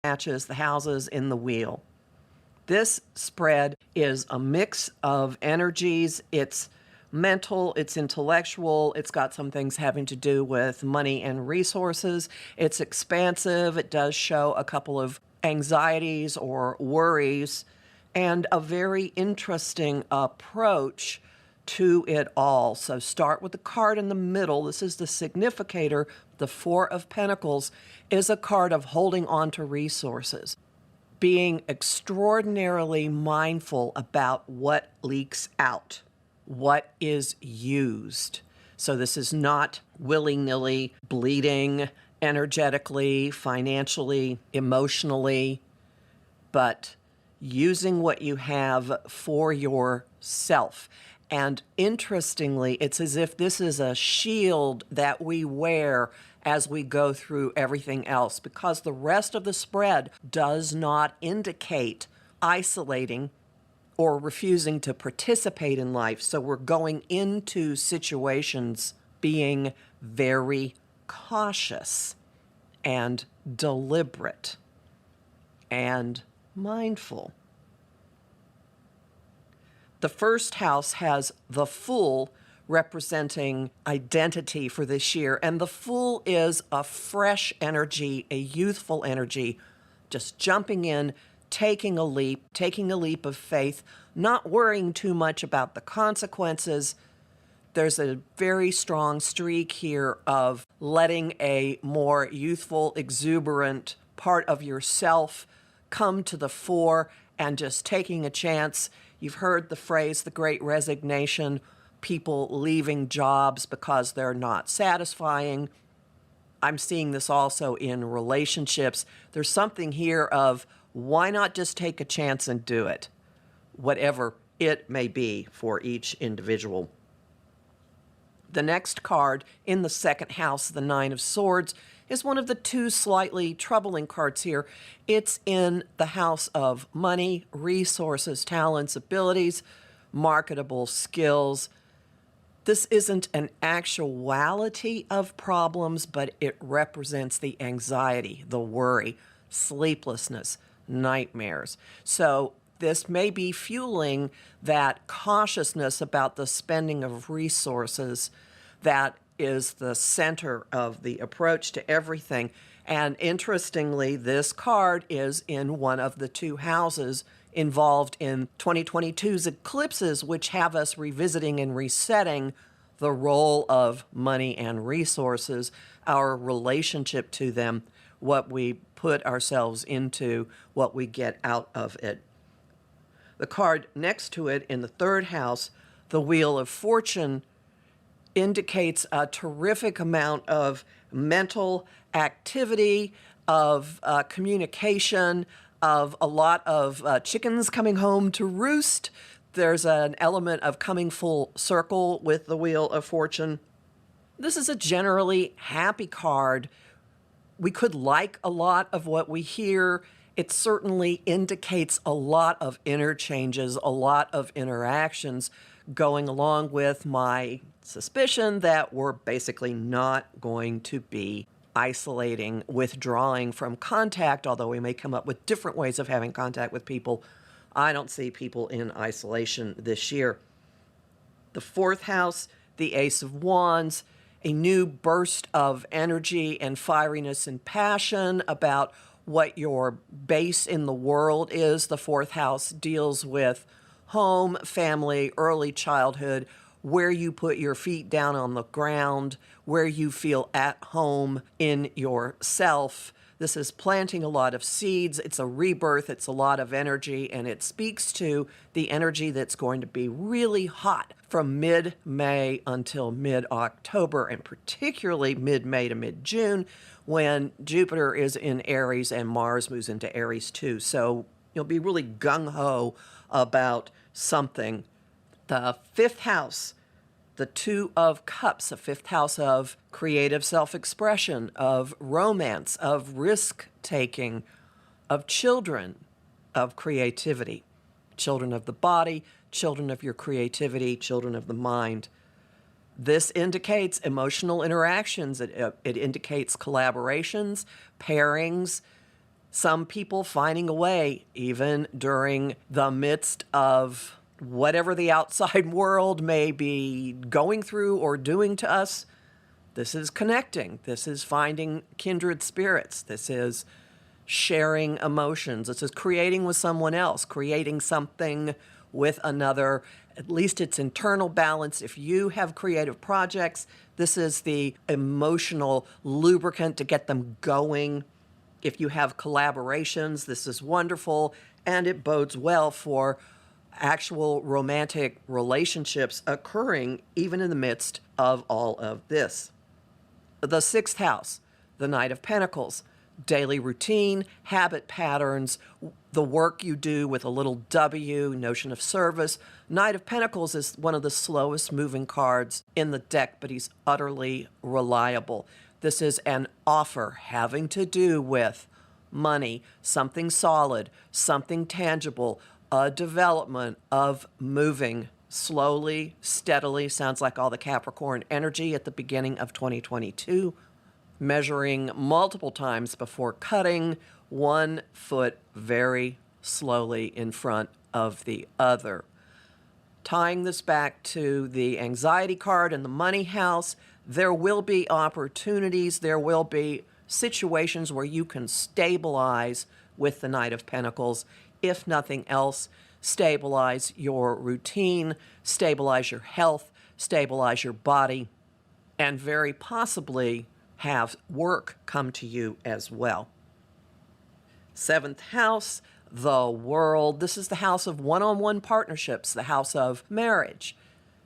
matches the houses in the wheel. This spread is a mix of energies. It's mental, it's intellectual, it's got some things having to do with money and resources. It's expansive. It does show a couple of anxieties or worries and a very interesting approach to it all. So start with the card in the middle. This is the significator. The Four of Pentacles is a card of holding on to resources, being extraordinarily mindful about what leaks out, what is used. So this is not willy-nilly bleeding energetically, financially, emotionally, but using what you have for yourself. And interestingly, it's as if this is a shield that we wear as we go through everything else, because the rest of the spread does not indicate isolating or refusing to participate in life. So we're going into situations being very cautious and deliberate and mindful. The first house has the Fool representing identity for this year, and the Fool is a fresh energy, a youthful energy, just jumping in, taking a leap of faith, not worrying too much about the consequences. There's a very strong streak here of letting a more youthful, exuberant part of yourself come to the fore and just taking a chance. You've heard the phrase, the Great Resignation, people leaving jobs because they're not satisfying. I'm seeing this also in relationships. There's something here of, why not just take a chance and do it, whatever it may be for each individual. The next card in the second house, the Nine of Swords, is one of the two slightly troubling cards here. It's in the house of money, resources, talents, abilities, marketable skills. This isn't an actuality of problems, but it represents the anxiety, the worry, sleeplessness, nightmares. So this may be fueling that cautiousness about the spending of resources that is the center of the approach to everything. And interestingly, this card is in one of the two houses involved in 2022's eclipses, which have us revisiting and resetting the role of money and resources, our relationship to them, what we put ourselves into, what we get out of it. The card next to it in the third house, the Wheel of Fortune, indicates a terrific amount of mental activity, of communication, of a lot of chickens coming home to roost. There's an element of coming full circle with the Wheel of Fortune. This is a generally happy card. We could like a lot of what we hear. It certainly indicates a lot of interchanges, a lot of interactions, going along with my suspicion that we're basically not going to be isolating, withdrawing from contact, although we may come up with different ways of having contact with people. I don't see people in isolation this year. The fourth house, the Ace of Wands, a new burst of energy and fieriness and passion about what your base in the world is. The fourth house deals with home, family, early childhood, where you put your feet down on the ground, where you feel at home in yourself. This is planting a lot of seeds. It's a rebirth. It's a lot of energy, and it speaks to the energy that's going to be really hot from mid-May until mid-October, and particularly mid-May to mid-June, when Jupiter is in Aries and Mars moves into Aries too. So you'll be really gung-ho about something. The fifth house, the Two of Cups, a fifth house of creative self-expression, of romance, of risk-taking, of children, of creativity. Children of the body, children of your creativity, children of the mind. This indicates emotional interactions. It indicates collaborations, pairings, Some people finding a way, even during the midst of whatever the outside world may be going through or doing to us. This is connecting. This is finding kindred spirits. This is sharing emotions. This is creating with someone else, creating something with another. At least it's internal balance. If you have creative projects, this is the emotional lubricant to get them going. If you have collaborations, this is wonderful, and it bodes well for actual romantic relationships occurring even in the midst of all of this. The sixth house, the Knight of Pentacles, daily routine, habit patterns, the work you do with a little W, notion of service. Knight of Pentacles is one of the slowest moving cards in the deck, but he's utterly reliable. This is an offer having to do with money, something solid, something tangible, a development of moving slowly, steadily. Sounds like all the Capricorn energy at the beginning of 2022. Measuring multiple times before cutting, one foot very slowly in front of the other. Tying this back to the anxiety card and the money house, there will be opportunities, there will be situations where you can stabilize with the Knight of Pentacles. If nothing else, stabilize your routine, stabilize your health, stabilize your body, and very possibly have work come to you as well. Seventh house, the world. This is the house of one-on-one partnerships, the house of marriage,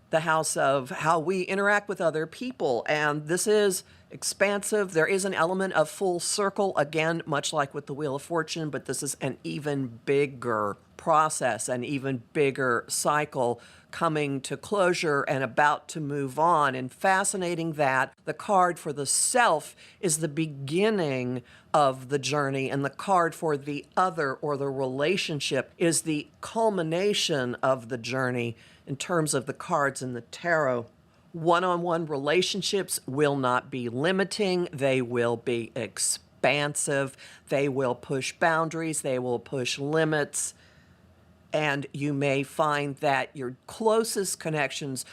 the house of how we interact with other people. And this is expansive. There is an element of full circle, again, much like with the Wheel of Fortune, but this is an even bigger process, an even bigger cycle coming to closure and about to move on. And fascinating that the card for the self is the beginning of the journey, and the card for the other or the relationship is the culmination of the journey in terms of the cards in the tarot. One-on-one relationships will not be limiting. They will be expansive. They will push boundaries. They will push limits. And you may find that your closest connections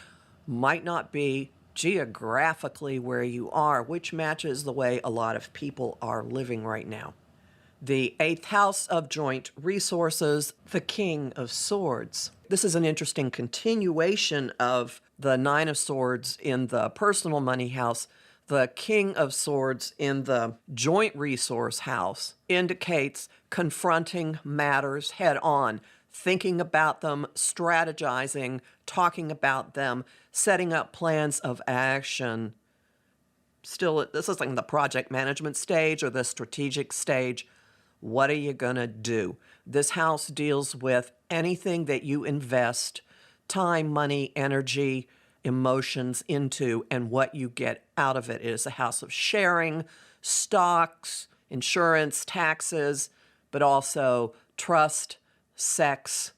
might not be geographically where you are, which matches the way a lot of people are living right now. The eighth house of joint resources, the King of Swords. This is an interesting continuation of the Nine of Swords in the personal money house. The King of Swords in the joint resource house indicates confronting matters head on, thinking about them, strategizing, talking about them, setting up plans of action. Still, this is like the project management stage or the strategic stage. What are you going to do? This house deals with anything that you invest time, money, energy, emotions into and what you get out of it. It is a house of sharing, stocks, insurance, taxes, but also trust, sex,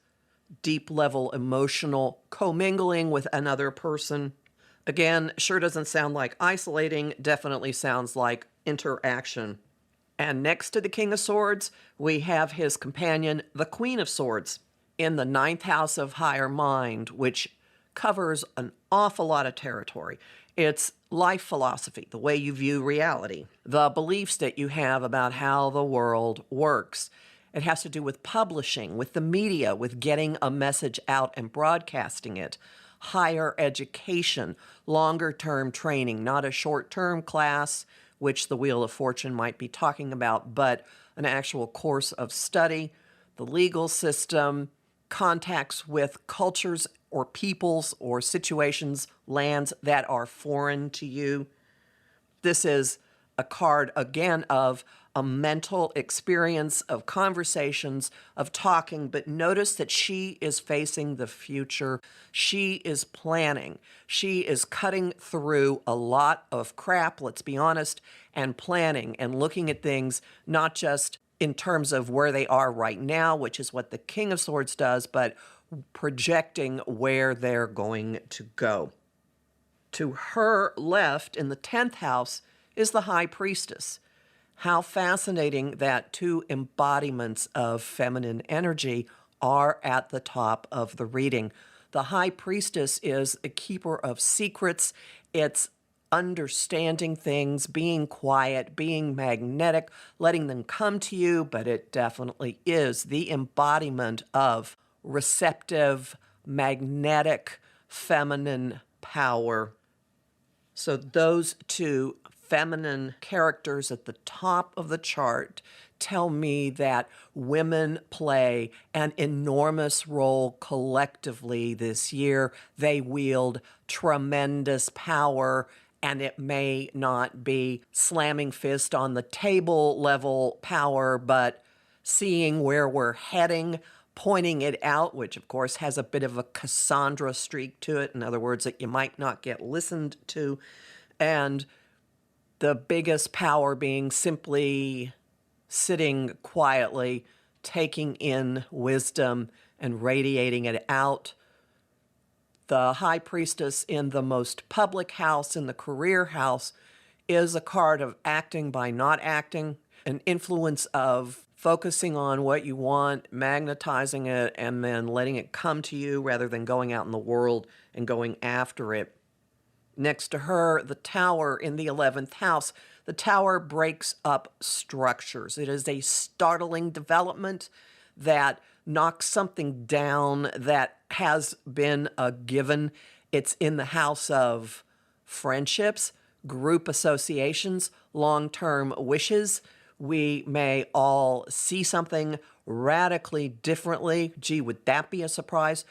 deep level emotional commingling with another person. Again, sure doesn't sound like isolating, definitely sounds like interaction. And next to the King of Swords, we have his companion, the Queen of Swords, in the ninth house of higher mind, which covers an awful lot of territory. It's life philosophy, the way you view reality, the beliefs that you have about how the world works. It has to do with publishing, with the media, with getting a message out and broadcasting it. Higher education, longer-term training, not a short-term class, which the Wheel of Fortune might be talking about, but an actual course of study, the legal system, contacts with cultures or peoples or situations, lands that are foreign to you. This is a card, again, of a mental experience, of conversations, of talking, but notice that she is facing the future. She is planning. She is cutting through a lot of crap, let's be honest, and planning and looking at things not just in terms of where they are right now, which is what the King of Swords does, but projecting where they're going to go. To her left in the 10th house is the High Priestess. How fascinating that two embodiments of feminine energy are at the top of the reading. The High Priestess is a keeper of secrets. It's understanding things, being quiet, being magnetic, letting them come to you, but it definitely is the embodiment of receptive, magnetic, feminine power. So those two feminine characters at the top of the chart tell me that women play an enormous role collectively this year. They wield tremendous power, and it may not be slamming fist on the table level power, but seeing where we're heading, pointing it out, which of course has a bit of a Cassandra streak to it. In other words, that you might not get listened to. And the biggest power being simply sitting quietly, taking in wisdom and radiating it out. The High Priestess in the most public house, in the career house, is a card of acting by not acting, an influence of focusing on what you want, magnetizing it, and then letting it come to you rather than going out in the world and going after it. Next to her, the Tower in the 11th house. The Tower breaks up structures. It is a startling development that knocks something down that has been a given. It's in the house of friendships, group associations, long-term wishes. We may all see something radically differently. Gee, would that be a surprise?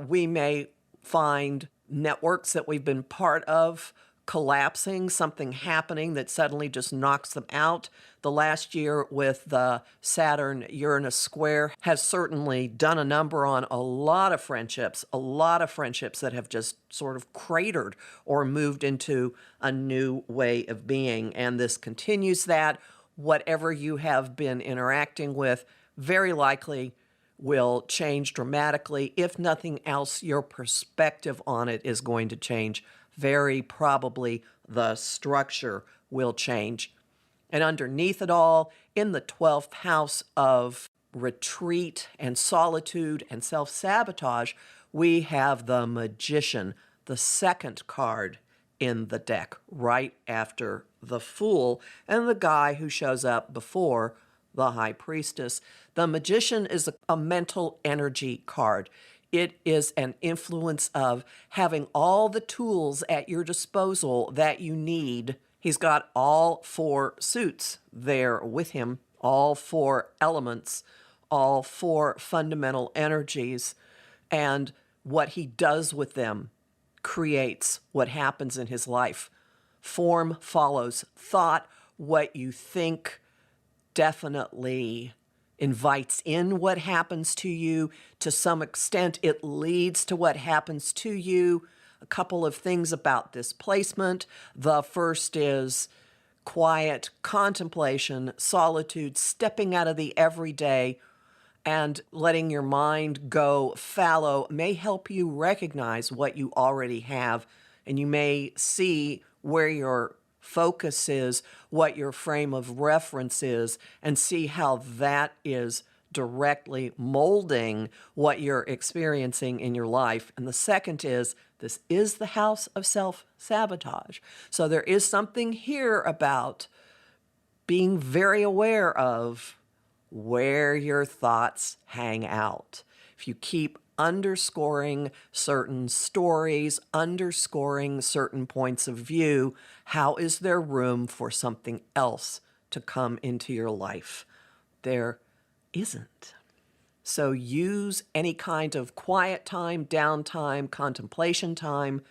We may find networks that we've been part of collapsing, something happening that suddenly just knocks them out. The last year with the Saturn-Uranus square has certainly done a number on a lot of friendships that have just sort of cratered or moved into a new way of being. And this continues that. Whatever you have been interacting with, very likely will change dramatically. If nothing else, your perspective on it is going to change. Very probably the structure will change. And underneath it all, in the 12th house of retreat and solitude and self-sabotage, we have the Magician, the second card in the deck, right after the Fool, and the guy who shows up before the High Priestess. The Magician is a mental energy card. It is an influence of having all the tools at your disposal that you need. He's got all four suits there with him, all four elements, all four fundamental energies, and what he does with them creates what happens in his life. Form follows thought. What you think definitely invites in what happens to you. To some extent, it leads to what happens to you. A couple of things about this placement. The first is quiet contemplation, solitude, stepping out of the everyday and letting your mind go fallow may help you recognize what you already have, and you may see where your focus is, what your frame of reference is, and see how that is directly molding what you're experiencing in your life. And the second is, this is the house of self-sabotage. So there is something here about being very aware of where your thoughts hang out. If you keep underscoring certain stories, underscoring certain points of view, how is there room for something else to come into your life? There isn't. So use any kind of quiet time, downtime, contemplation time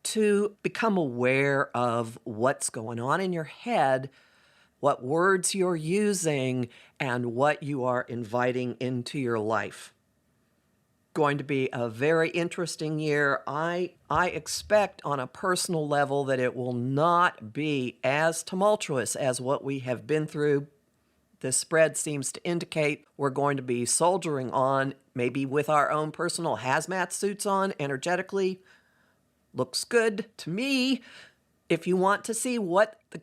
to become aware of what's going on in your head, what words you're using, and what you are inviting into your life. Going to be a very interesting year. I expect on a personal level that it will not be as tumultuous as what we have been through. This spread seems to indicate we're going to be soldiering on, maybe with our own personal hazmat suits on energetically. Looks good to me. If you want to see what the